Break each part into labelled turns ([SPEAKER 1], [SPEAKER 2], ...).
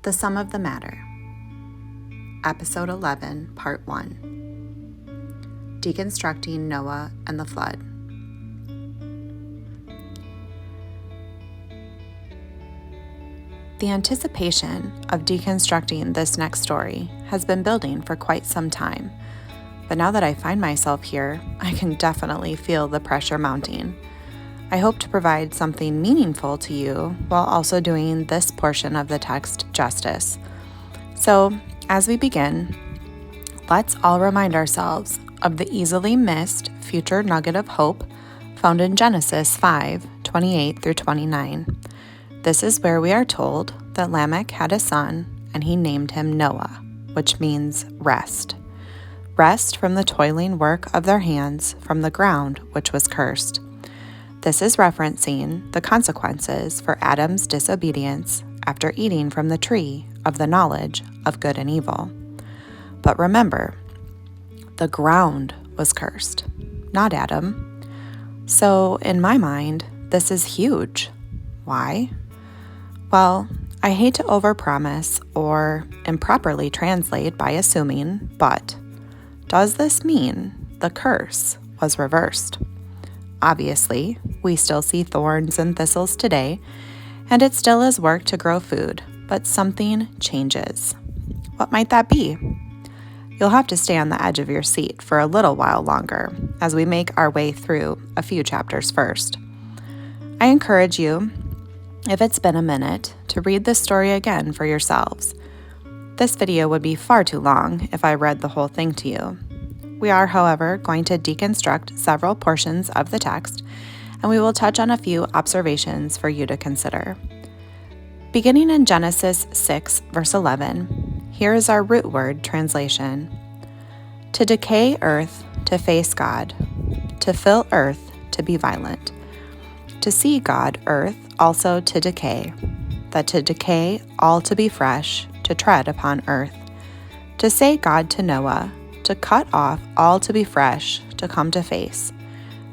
[SPEAKER 1] The Sum of the Matter, Episode 11, Part 1, Deconstructing Noah and the Flood. The anticipation of deconstructing this next story has been building for quite some time, but now that I find myself here, I can definitely feel the pressure mounting. I hope to provide something meaningful to you while also doing this portion of the text justice. So, as we begin, let's all remind ourselves of the easily missed future nugget of hope found in Genesis 5:28 through 29. This is where we are told that Lamech had a son and he named him Noah, which means rest. Rest from the toiling work of their hands from the ground which was cursed. This is referencing the consequences for Adam's disobedience after eating from the tree of the knowledge of good and evil. But remember, the ground was cursed, not Adam. So in my mind, this is huge. Why? Well, I hate to overpromise or improperly translate by assuming, but does this mean the curse was reversed? Obviously, we still see thorns and thistles today, and it still is work to grow food, but something changes. What might that be? You'll have to stay on the edge of your seat for a little while longer as we make our way through a few chapters first. I encourage you, if it's been a minute, to read this story again for yourselves. This video would be far too long if I read the whole thing to you. We are, however, going to deconstruct several portions of the text, and we will touch on a few observations for you to consider. Beginning in Genesis 6, verse 11, here is our root word translation. To decay earth, to face God, to fill earth, to be violent. To see God, earth, also to decay, that to decay, all to be fresh, to tread upon earth. To say God to Noah, to cut off all to be fresh, to come to face,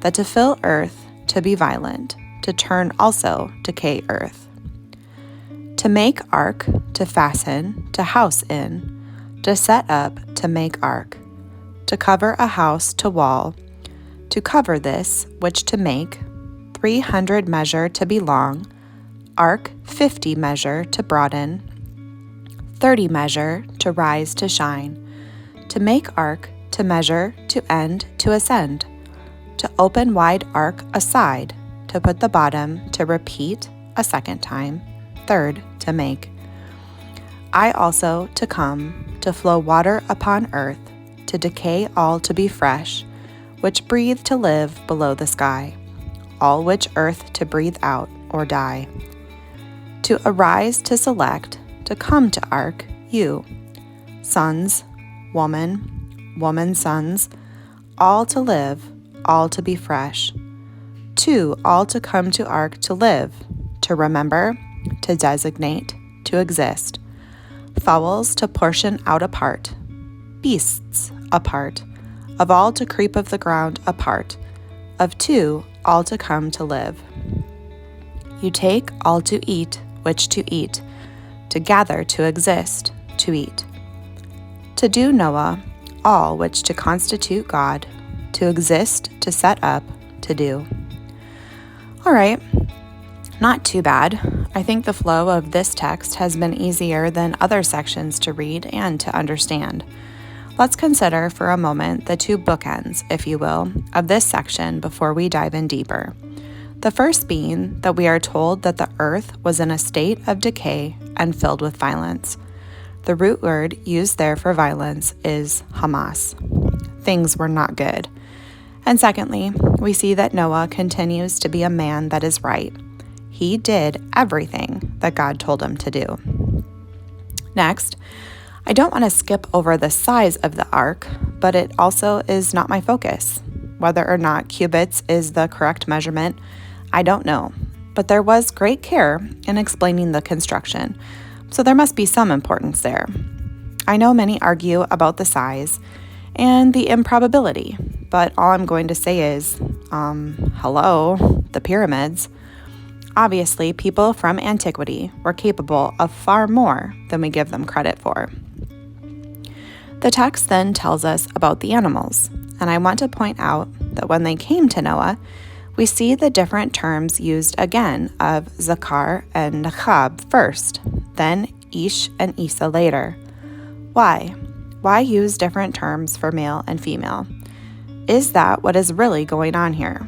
[SPEAKER 1] that to fill earth, to be violent, to turn also decay earth. To make ark, to fasten, to house in, to set up, to make ark, to cover a house to wall, to cover this, which to make, 300 measure to be long, ark 50 measure to broaden, 30 measure to rise to shine, to make ark, to measure, to end, to ascend, to open wide ark aside, to put the bottom, to repeat a second time, third, to make. I also to come, to flow water upon earth, to decay all to be fresh, which breathe to live below the sky, all which earth to breathe out or die. To arise to select, to come to ark, you, sons, woman, sons, all to live, all to be fresh. Two, all to come to ark to live, to remember, to designate, to exist. Fowls to portion out apart, beasts apart, of all to creep of the ground apart, of two, all to come to live. You take all to eat, which to eat, to gather to exist, to eat. To do Noah, all which to constitute God, to exist, to set up, to do. All right, not too bad. I think the flow of this text has been easier than other sections to read and to understand. Let's consider for a moment the two bookends, if you will, of this section before we dive in deeper. The first being that we are told that the earth was in a state of decay and filled with violence. The root word used there for violence is Hamas. Things were not good. And secondly, we see that Noah continues to be a man that is right. He did everything that God told him to do. Next, I don't want to skip over the size of the ark, but it also is not my focus. Whether or not cubits is the correct measurement, I don't know. But there was great care in explaining the construction, so there must be some importance there. I know many argue about the size and the improbability, but all I'm going to say is, hello, the pyramids. Obviously, people from antiquity were capable of far more than we give them credit for. The text then tells us about the animals, and I want to point out that when they came to Noah, we see the different terms used again of Zakar and Nachab first, then Ish and Isa later. Why? Why use different terms for male and female? Is that what is really going on here?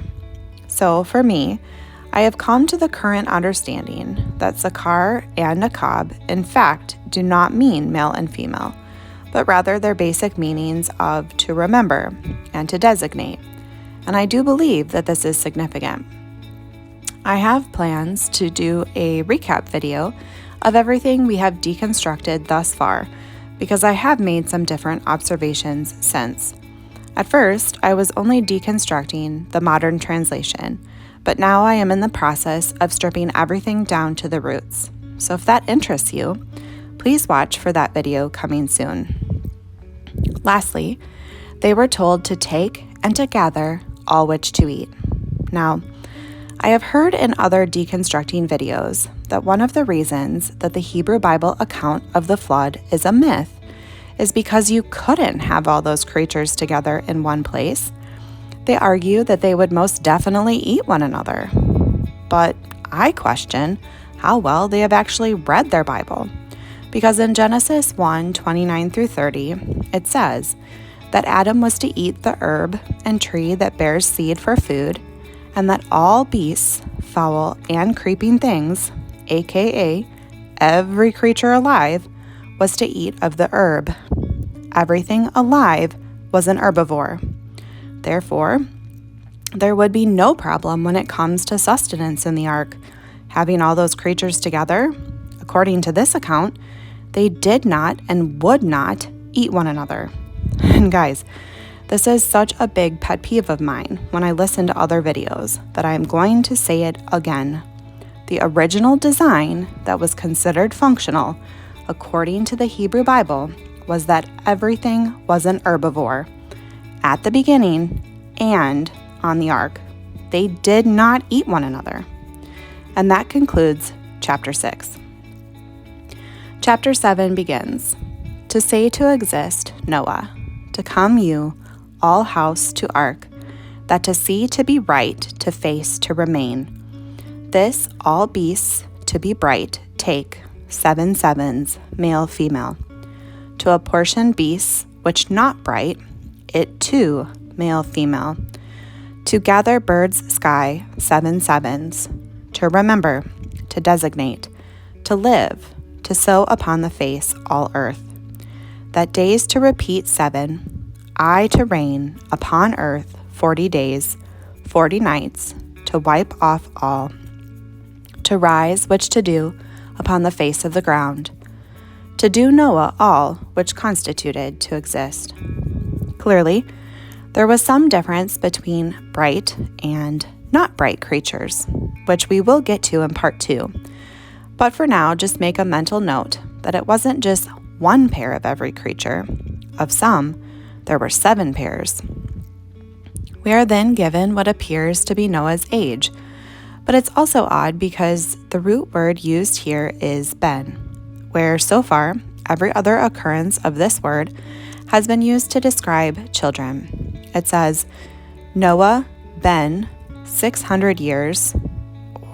[SPEAKER 1] So for me, I have come to the current understanding that Zakar and Nachab, in fact, do not mean male and female, but rather their basic meanings of to remember and to designate. And I do believe that this is significant. I have plans to do a recap video of everything we have deconstructed thus far, because I have made some different observations since. At first, I was only deconstructing the modern translation, but now I am in the process of stripping everything down to the roots. So if that interests you, please watch for that video coming soon. Lastly, they were told to take and to gather all which to eat. Now, I have heard in other deconstructing videos that one of the reasons that the Hebrew Bible account of the flood is a myth is because you couldn't have all those creatures together in one place. They argue that they would most definitely eat one another. But I question how well they have actually read their Bible. Because in Genesis 1:29-30, it says that Adam was to eat the herb and tree that bears seed for food, and that all beasts, fowl, and creeping things, aka every creature alive, was to eat of the herb. Everything alive was an herbivore. Therefore, there would be no problem when it comes to sustenance in the ark. Having all those creatures together, according to this account, they did not and would not eat one another. And guys, this is such a big pet peeve of mine when I listen to other videos that I am going to say it again. The original design that was considered functional, according to the Hebrew Bible, was that everything was an herbivore at the beginning and on the ark. They did not eat one another. And that concludes chapter 6. Chapter 7 begins, to say to exist, Noah, to come you, all house to ark, that to see to be right, to face to remain. This all beasts to be bright take 7 sevens, male, female. To apportion beasts which not bright, it too, male, female. To gather birds sky, 7 sevens. To remember, to designate, to live, to sow upon the face all earth. That days to repeat 7, I to reign upon earth 40 days, 40 nights, to wipe off all. To rise which to do upon the face of the ground. To do Noah all which constituted to exist. Clearly, there was some difference between bright and not bright creatures, which we will get to in part 2. But for now, just make a mental note that it wasn't just one pair of every creature. Of some, there were 7 pairs. We are then given what appears to be Noah's age, but it's also odd because the root word used here is ben, where so far every other occurrence of this word has been used to describe children. It says, Noah ben 600 years,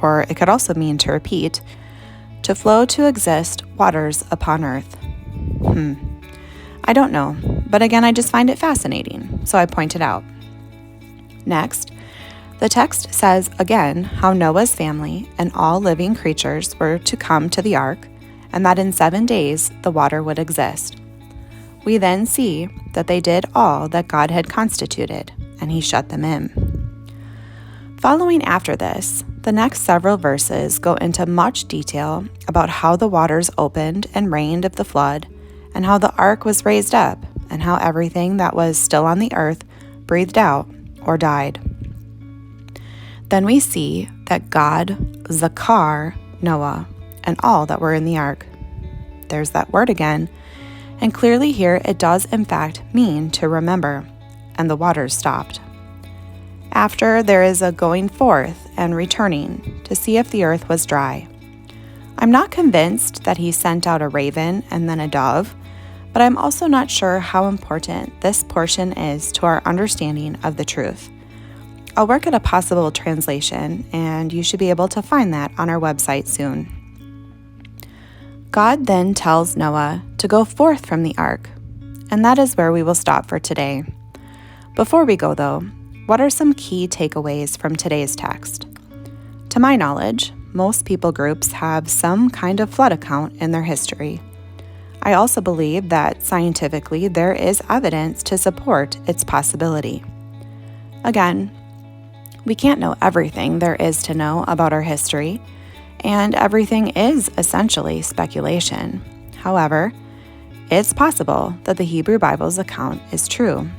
[SPEAKER 1] or it could also mean to repeat, to flow to exist waters upon earth. I don't know, but again, I just find it fascinating, so I point it out. Next, the text says again how Noah's family and all living creatures were to come to the ark, and that in 7 days the water would exist. We then see that they did all that God had constituted, and he shut them in. Following after this, the next several verses go into much detail about how the waters opened and rained of the flood, and how the ark was raised up, and how everything that was still on the earth breathed out or died. Then we see that God zakar Noah and all that were in the ark. There's that word again, and clearly here it does in fact mean to remember, and the waters stopped. After, there is a going forth and returning to see if the earth was dry. I'm not convinced that he sent out a raven and then a dove, but I'm also not sure how important this portion is to our understanding of the truth. I'll work at a possible translation, and you should be able to find that on our website soon. God then tells Noah to go forth from the ark, and that is where we will stop for today. Before we go, though, what are some key takeaways from today's text? To my knowledge, most people groups have some kind of flood account in their history. I also believe that scientifically there is evidence to support its possibility. Again, we can't know everything there is to know about our history, and everything is essentially speculation. However, it's possible that the Hebrew Bible's account is true.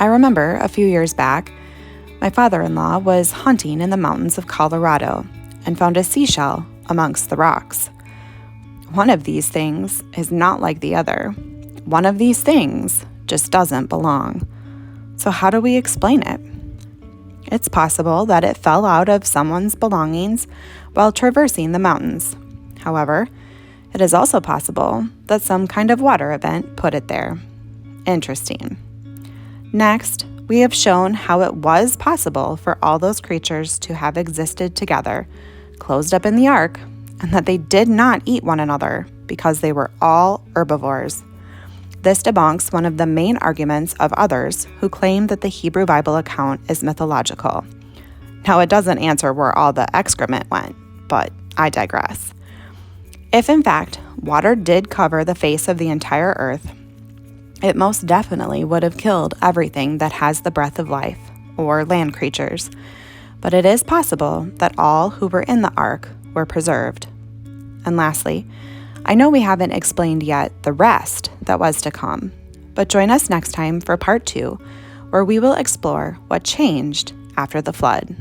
[SPEAKER 1] I remember a few years back, my father-in-law was hunting in the mountains of Colorado and found a seashell amongst the rocks. One of these things is not like the other. One of these things just doesn't belong. So how do we explain it? It's possible that it fell out of someone's belongings while traversing the mountains. However, it is also possible that some kind of water event put it there. Interesting. Next, we have shown how it was possible for all those creatures to have existed together, closed up in the ark, and that they did not eat one another because they were all herbivores. This debunks one of the main arguments of others who claim that the Hebrew Bible account is mythological. Now, it doesn't answer where all the excrement went, but I digress. If in fact water did cover the face of the entire earth, it most definitely would have killed everything that has the breath of life, or land creatures. But it is possible that all who were in the ark were preserved. And lastly, I know we haven't explained yet the rest that was to come, but join us next time for part 2, where we will explore what changed after the flood.